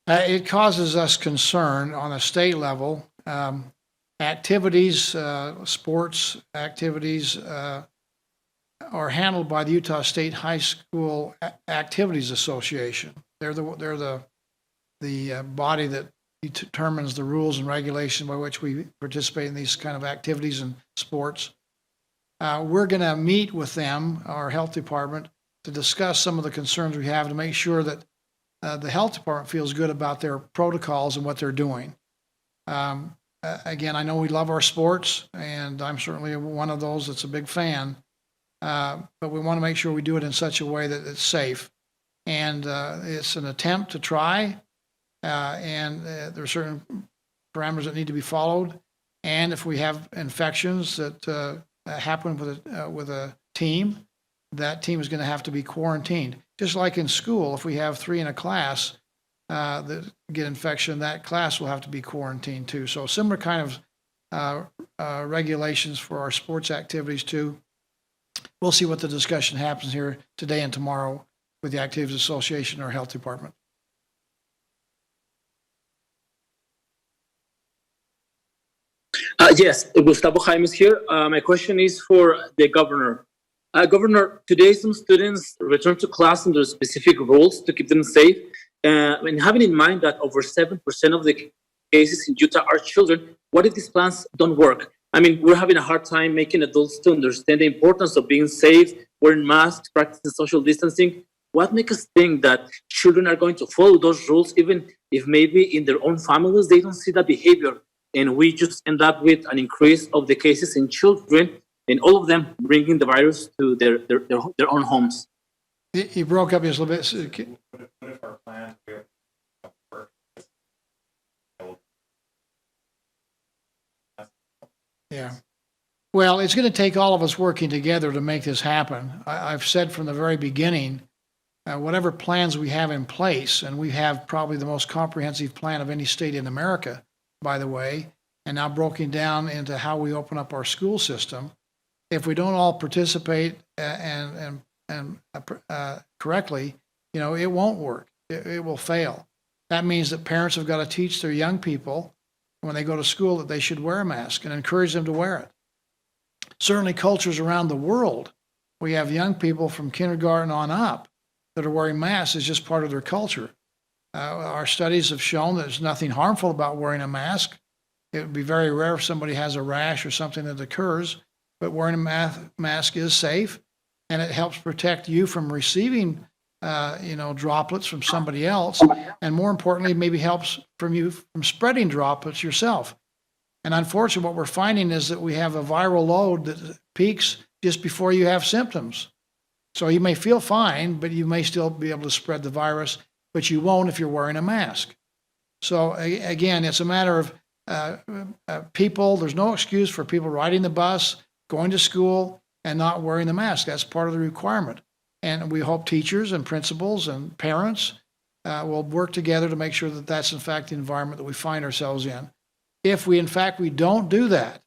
It causes us concern on a state level. Activities, sports activities are handled by the Utah State High School Activities Association. They're the body that determines the rules and regulations by which we participate in these kind of activities and sports. We're going to meet with them, our health department, to discuss some of the concerns we have to make sure that the health department feels good about their protocols and what they're doing. Again, I know we love our sports, and I'm certainly one of those that's a big fan, but we want to make sure we do it in such a way that it's safe. And it's an attempt to try, and there are certain parameters that need to be followed. And if we have infections that happen with a team, that team is going to have to be quarantined. Just like in school, if we have 3 in a class that get infection, that class will have to be quarantined too. So similar kind of regulations for our sports activities too. We'll see what the discussion happens here today and tomorrow with the Activities Association or Health Department. Yes, Gustavo Jaimes here. My question is for the governor. Governor, today some students return to class under specific rules to keep them safe. And having in mind that over 7% of the cases in Utah are children, what if these plans don't work? I mean, we're having a hard time making adults to understand the importance of being safe, wearing masks, practicing social distancing. What makes us think that children are going to follow those rules, even if maybe in their own families they don't see that behavior, and we just end up with an increase of the cases in children and all of them bringing the virus to their own homes. You broke up just a little bit. So What if our plan work? yeah. Well, it's going to take all of us working together to make this happen. I've said from the very beginning, whatever plans we have in place, and we have probably the most comprehensive plan of any state in America, by the way, and now broken down into how we open up our school system. If we don't all participate and correctly, it won't work. It will fail. That means that parents have got to teach their young people when they go to school that they should wear a mask and encourage them to wear it. Certainly cultures around the world, we have young people from kindergarten on up that are wearing masks as just part of their culture. Our studies have shown that there's nothing harmful about wearing a mask. It would be very rare if somebody has a rash or something that occurs, but wearing a mask is safe, and it helps protect you from receiving droplets from somebody else, and more importantly, maybe helps from you from spreading droplets yourself. And unfortunately, what we're finding is that we have a viral load that peaks just before you have symptoms. So you may feel fine, but you may still be able to spread the virus, but you won't if you're wearing a mask. So again, it's a matter of people. There's no excuse for people riding the bus, going to school, and not wearing the mask. That's part of the requirement. And we hope teachers and principals and parents will work together to make sure that that's in fact the environment that we find ourselves in. If we, in fact, we don't do that,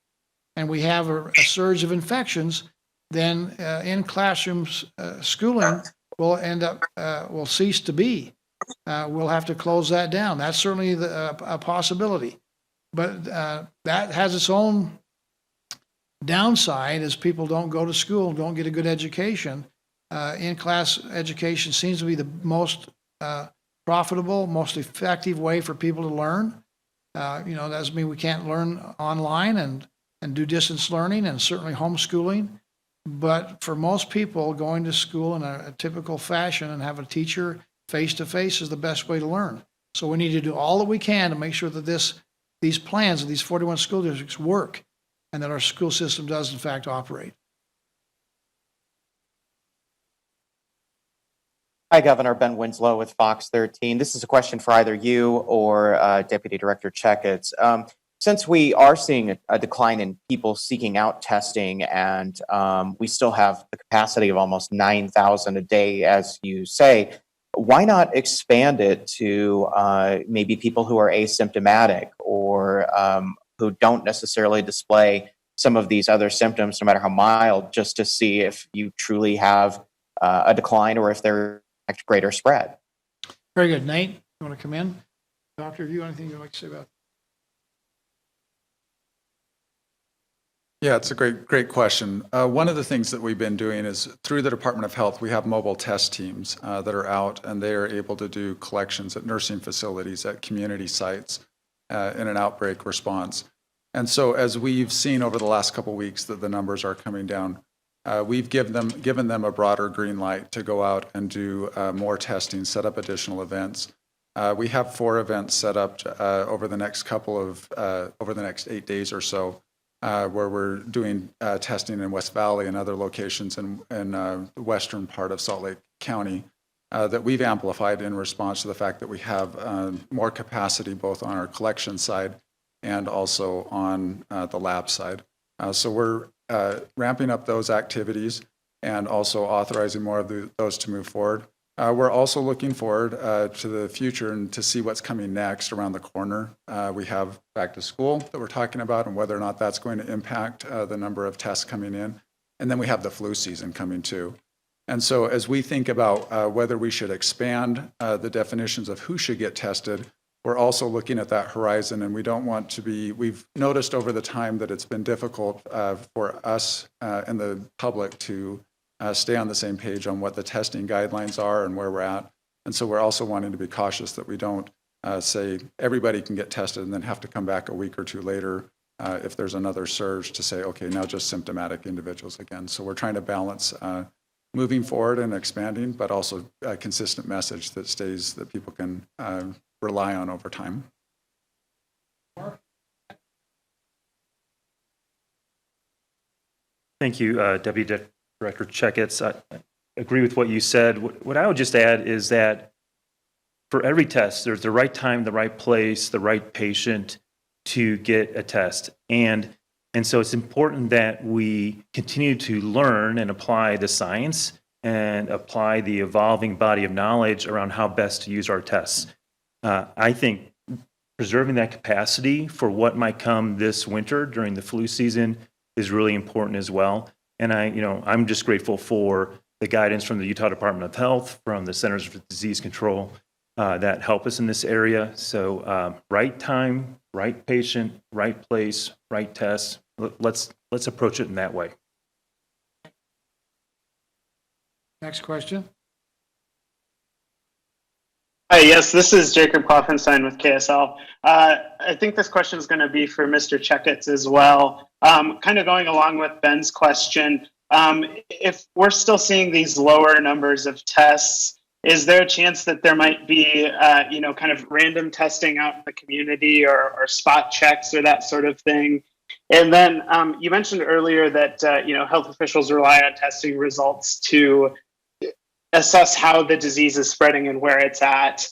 and we have a surge of infections, then in classrooms, schooling will cease to be. We'll have to close that down. That's certainly a possibility. But that has its own downside as people don't go to school, don't get a good education. In-class education seems to be the most profitable, most effective way for people to learn. That doesn't mean we can't learn online and do distance learning and certainly homeschooling. But for most people, going to school in a typical fashion and have a teacher face-to-face is the best way to learn. So we need to do all that we can to make sure that these plans of these 41 school districts work and that our school system does in fact operate. Hi, Governor. Ben Winslow with Fox 13. This is a question for either you or Deputy Director Checketts. Since we are seeing a decline in people seeking out testing and we still have the capacity of almost 9,000 a day, as you say, why not expand it to maybe people who are asymptomatic or who don't necessarily display some of these other symptoms, no matter how mild, just to see if you truly have a decline or if there's greater spread? Very good. Nate, you want to come in? Doctor, have you anything you'd like to say about that? Yeah, it's a great question. One of the things that we've been doing is through the Department of Health, we have mobile test teams that are out, and they are able to do collections at nursing facilities, at community sites in an outbreak response. And so as we've seen over the last couple of weeks that the numbers are coming down, we've given them a broader green light to go out and do more testing, set up additional events. We have 4 events set up over the next over the next 8 days or so, where we're doing testing in West Valley and other locations in the western part of Salt Lake County that we've amplified in response to the fact that we have more capacity both on our collection side and also on the lab side. So we're ramping up those activities and also authorizing more of those to move forward. We're also looking forward to the future and to see what's coming next around the corner. We have back to school that we're talking about and whether or not that's going to impact the number of tests coming in. And then we have the flu season coming too. And so as we think about whether we should expand the definitions of who should get tested, we're also looking at that horizon, and we don't want to be, we've noticed over the time that it's been difficult for us and the public to stay on the same page on what the testing guidelines are and where we're at. And so we're also wanting to be cautious that we don't say everybody can get tested and then have to come back a week or two later if there's another surge to say, okay, now just symptomatic individuals again. So we're trying to balance moving forward and expanding, but also a consistent message that stays, that people can rely on over time. Thank you, Deputy Director Checketts. I agree with what you said. What I would just add is that for every test, there's the right time, the right place, the right patient to get a test. And so it's important that we continue to learn and apply the science and apply the evolving body of knowledge around how best to use our tests. I think preserving that capacity for what might come this winter during the flu season is really important as well. And I'm just grateful for the guidance from the Utah Department of Health, from the Centers for Disease Control that help us in this area. So right time, right patient, right place, right test. Let's approach it in that way. Next question. Hi, yes, this is Jacob Kloffenstein with KSL. I think this question is going to be for Mr. Checketts as well. Kind of going along with Ben's question, if we're still seeing these lower numbers of tests, is there a chance that there might be, kind of random testing out in the community or spot checks or that sort of thing? And then you mentioned earlier that, health officials rely on testing results to assess how the disease is spreading and where it's at.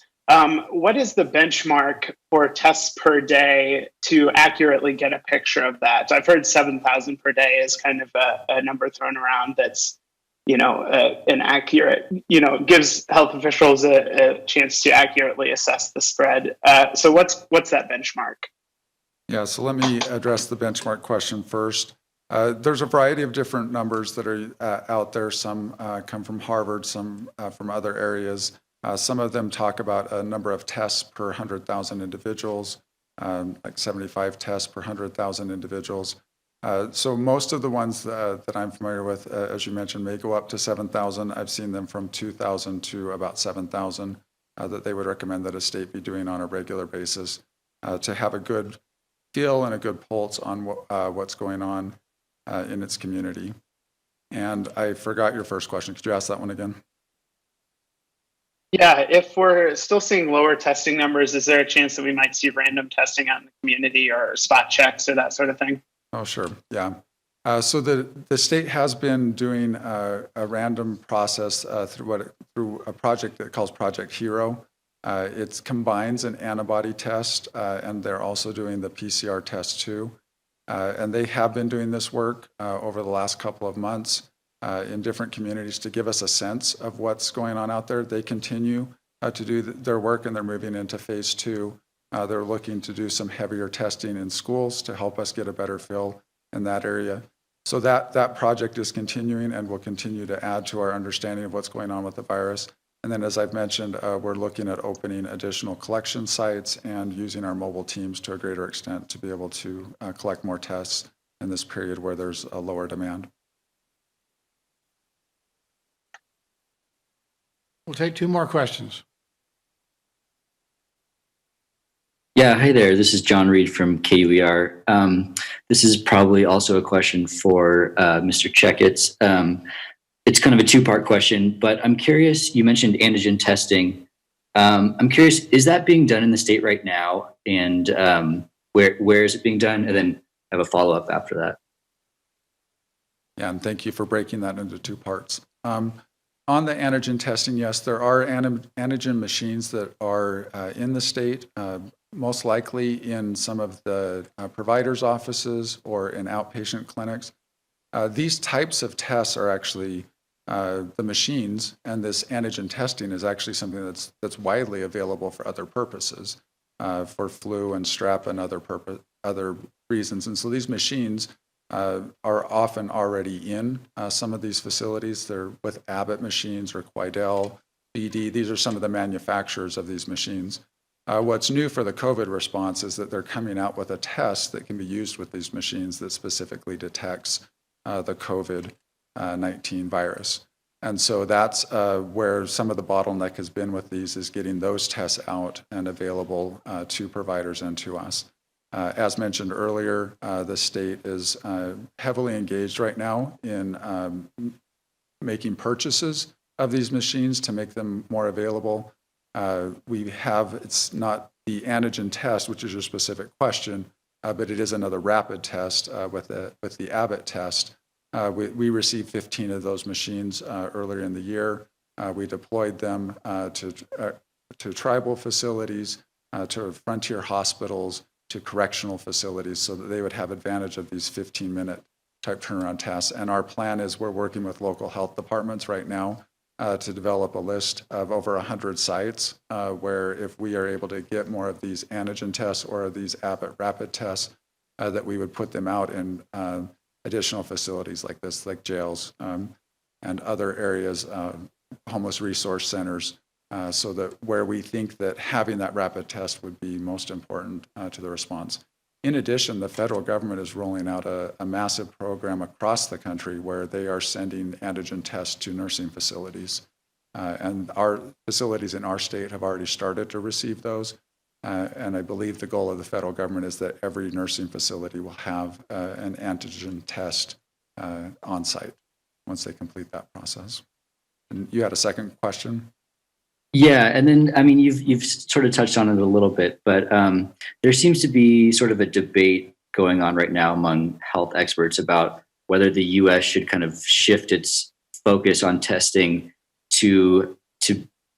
What is the benchmark for tests per day to accurately get a picture of that? I've heard 7,000 per day is kind of a number thrown around that's, inaccurate, gives health officials a chance to accurately assess the spread. So what's that benchmark? Yeah, so let me address the benchmark question first. There's a variety of different numbers that are out there. Some come from Harvard, some from other areas. Some of them talk about a number of tests per 100,000 individuals, like 75 tests per 100,000 individuals. So most of the ones that I'm familiar with, as you mentioned, may go up to 7,000. I've seen them from 2,000 to about 7,000 that they would recommend that a state be doing on a regular basis to have a good feel and a good pulse on what's going on in its community. And I forgot your first question. Could you ask that one again? Yeah, if we're still seeing lower testing numbers, is there a chance that we might see random testing out in the community or spot checks or that sort of thing? Oh, sure. Yeah. So the state has been doing a random process through a project that it calls Project Hero. It combines an antibody test, and they're also doing the PCR test too. And they have been doing this work over the last couple of months in different communities to give us a sense of what's going on out there. They continue to do their work, and they're moving into phase 2. They're looking to do some heavier testing in schools to help us get a better feel in that area. So that project is continuing and will continue to add to our understanding of what's going on with the virus. And then, as I've mentioned, we're looking at opening additional collection sites and using our mobile teams to a greater extent to be able to collect more tests in this period where there's a lower demand. We'll take 2 more questions. Yeah, hi there. This is John Reed from KUER. This is probably also a question for Mr. Checketts. It's kind of a 2-part question, but I'm curious, you mentioned Anagen Testing. I'm curious, is that being done in the state right now? And where is it being done? And then I have a follow-up after that. Yeah, and thank you for breaking that into 2 parts. On the Anagen testing, yes, there are Anagen machines that are in the state, most likely in some of the providers' offices or in outpatient clinics. These types of tests are actually the machines, and this Anagen testing is actually something that's widely available for other purposes, for flu and strep and other reasons. And so these machines are often already in some of these facilities. They're with Abbott machines or Quidel, BD. These are some of the manufacturers of these machines. What's new for the COVID response is that they're coming out with a test that can be used with these machines that specifically detects the COVID-19 virus. And so that's where some of the bottleneck has been with these, is getting those tests out and available to providers and to us. As mentioned earlier, the state is heavily engaged right now in making purchases of these machines to make them more available. It's not the Anagen test, which is your specific question, but it is another rapid test with the Abbott test We received 15 of those machines earlier in the year. We deployed them to tribal facilities, to frontier hospitals, to correctional facilities, so that they would have advantage of these 15-minute type turnaround tests. And our plan is we're working with local health departments right now to develop a list of over 100 sites where if we are able to get more of these antigen tests or these Abbott rapid tests, that we would put them out in additional facilities like this, like jails and other areas, homeless resource centers, so that where we think that having that rapid test would be most important to the response. In addition, the federal government is rolling out a massive program across the country where they are sending antigen tests to nursing facilities. And our facilities in our state have already started to receive those. And I believe the goal of the federal government is that every nursing facility will have an antigen test on site once they complete that process. And you had a second question? Yeah, and then I mean you've sort of touched on it a little bit, but there seems to be sort of a debate going on right now among health experts about whether the U.S. should kind of shift its focus on testing to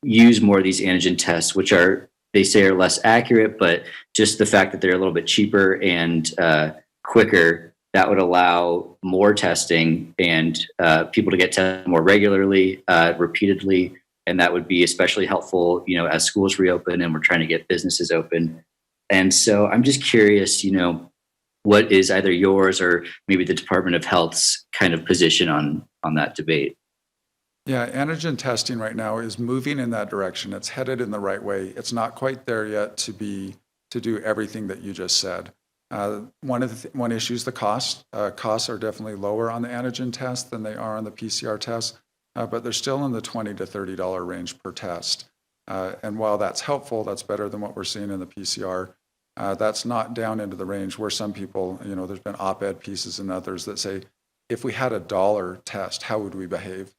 use more of these antigen tests, which are, they say, are less accurate, but just the fact that they're a little bit cheaper and quicker, that would allow more testing and people to get tested more regularly, repeatedly. And that would be especially helpful, you know, as schools reopen and we're trying to get businesses open. And so I'm just curious, you know, what is either yours or maybe the Department of Health's kind of position on that debate? Yeah, antigen testing right now is moving in that direction. It's headed in the right way. It's not quite there yet to do everything that you just said. One issue is the cost. Costs are definitely lower on the antigen test than they are on the PCR test. But they're still in the $20 to $30 range per test. And while that's helpful, that's better than what we're seeing in the PCR. That's not down into the range where some people, you know, there's been op-ed pieces and others that say, if we had $1 test, how would we behave?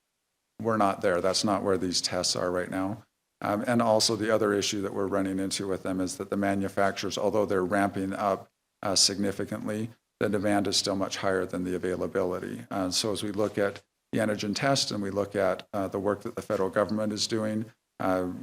We're not there. That's not where these tests are right now. And also the other issue that we're running into with them is that the manufacturers, although they're ramping up significantly, the demand is still much higher than the availability. So as we look at the antigen test and we look at the work that the federal government is doing,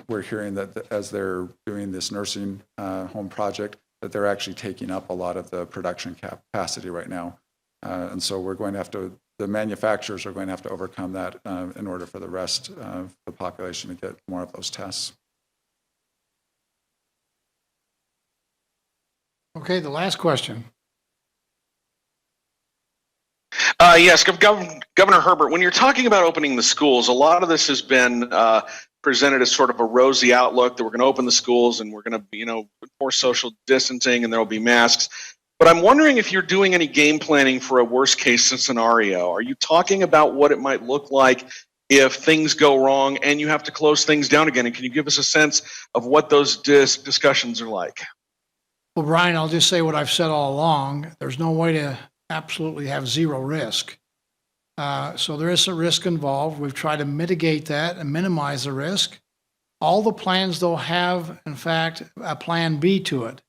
we're hearing that as they're doing this nursing home project, that they're actually taking up a lot of the production capacity right now. And so we're going to have to, the manufacturers are going to have to overcome that in order for the rest of the population to get more of those tests. Okay, the last question. Yes, Governor Herbert, when you're talking about opening the schools, a lot of this has been presented as sort of a rosy outlook that we're going to open the schools and we're going to, you know, more social distancing and there will be masks. But I'm wondering if you're doing any game planning for a worst case scenario. Are you talking about what it might look like if things go wrong and you have to close things down again? And can you give us a sense of what those discussions are like? Well, Brian, I'll just say what I've said all along. There's no way to absolutely have zero risk. So there is a risk involved. We've tried to mitigate that and minimize the risk. All the plans, though, have, in fact, a plan B to it.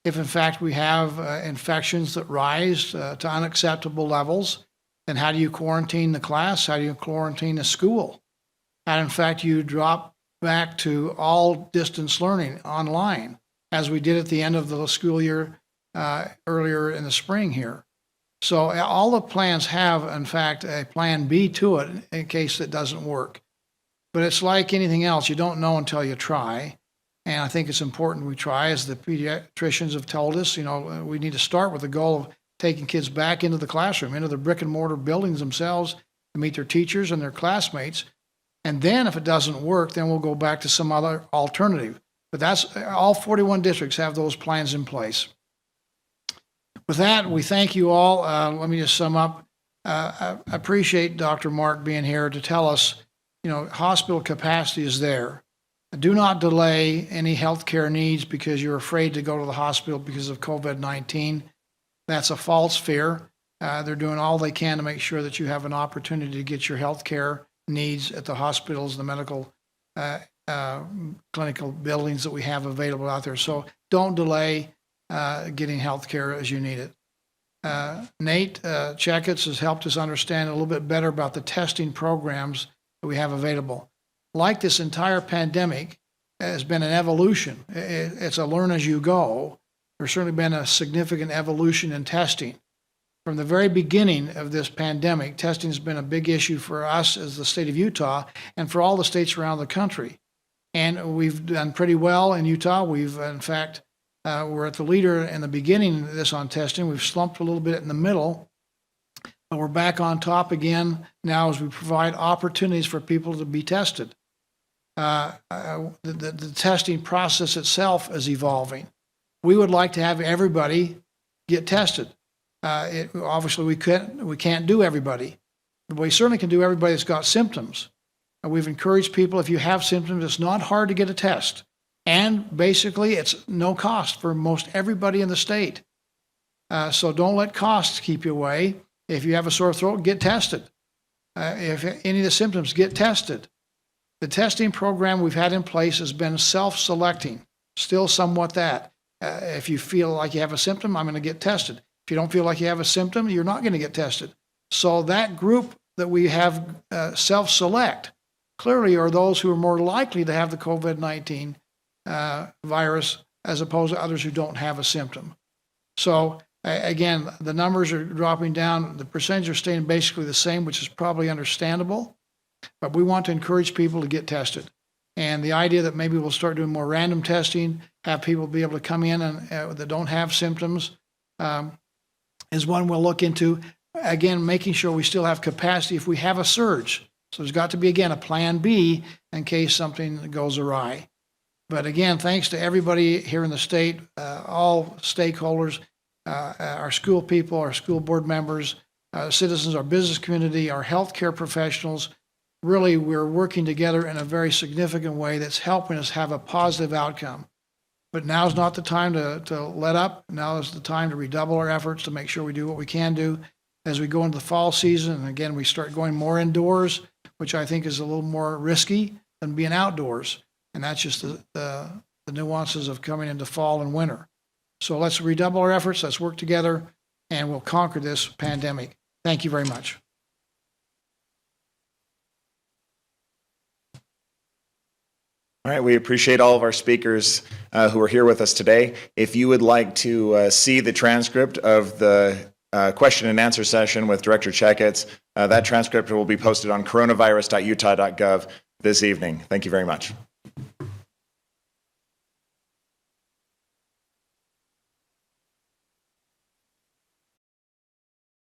If, in fact, we have infections that rise to unacceptable levels, then how do you quarantine the class? How do you quarantine the school? And, in fact, you drop back to all distance learning online, as we did at the end of the school year earlier in the spring here. So all the plans have, in fact, a plan B to it in case it doesn't work. But it's like anything else. You don't know until you try. And I think it's important we try, as the pediatricians have told us. You know, we need to start with the goal of taking kids back into the classroom, into the brick and mortar buildings themselves to meet their teachers and their classmates. And then if it doesn't work, then we'll go back to some other alternative. But that's, all 41 districts have those plans in place. With that, we thank you all. Let me just sum up. I appreciate Dr. Mark being here to tell us, you know, hospital capacity is there. Do not delay any healthcare needs because you're afraid to go to the hospital because of COVID-19. That's a false fear. They're doing all they can to make sure that you have an opportunity to get your healthcare needs at the hospitals, the medical clinical buildings that we have available out there. So don't delay getting health care as you need it. Nate Checketts has helped us understand a little bit better about the testing programs that we have available. Like this entire pandemic, has been an evolution. It's a learn as you go. There's certainly been a significant evolution in testing. From the very beginning of this pandemic, testing has been a big issue for us as the state of Utah and for all the states around the country. And we've done pretty well in Utah. We've, in fact, we're at the leader in the beginning of this on testing. We've slumped a little bit in the middle, but we're back on top again now as we provide opportunities for people to be tested. The testing process itself is evolving. We would like to have everybody get tested. Obviously, we can't do everybody, but we certainly can do everybody that's got symptoms. And we've encouraged people, if you have symptoms, it's not hard to get a test. And basically, it's no cost for most everybody in the state. So don't let costs keep you away. If you have a sore throat, get tested. If any of the symptoms, get tested. The testing program we've had in place has been self-selecting, still somewhat that. If you feel like you have a symptom, I'm going to get tested. If you don't feel like you have a symptom, you're not going to get tested. So that group that we have self-select clearly are those who are more likely to have the COVID-19 virus as opposed to others who don't have a symptom. So again, the numbers are dropping down. The percentages are staying basically the same, which is probably understandable. But we want to encourage people to get tested. And the idea that maybe we'll start doing more random testing, have people be able to come in and that don't have symptoms, is one we'll look into. Again, making sure we still have capacity if we have a surge. So there's got to be, again, a plan B in case something goes awry. But again, thanks to everybody here in the state, all stakeholders, our school people, our school board members, citizens, our business community, our healthcare professionals. Really, we're working together in a very significant way that's helping us have a positive outcome. But now's not the time to let up. Now is the time to redouble our efforts to make sure we do what we can do as we go into the fall season. And again, we start going more indoors, which I think is a little more risky than being outdoors. And that's just the nuances of coming into fall and winter. So let's redouble our efforts. Let's work together and we'll conquer this pandemic. Thank you very much. All right, we appreciate all of our speakers who are here with us today. If you would like to see the transcript of the question and answer session with Director Checketts, that transcript will be posted on coronavirus.utah.gov this evening. Thank you very much.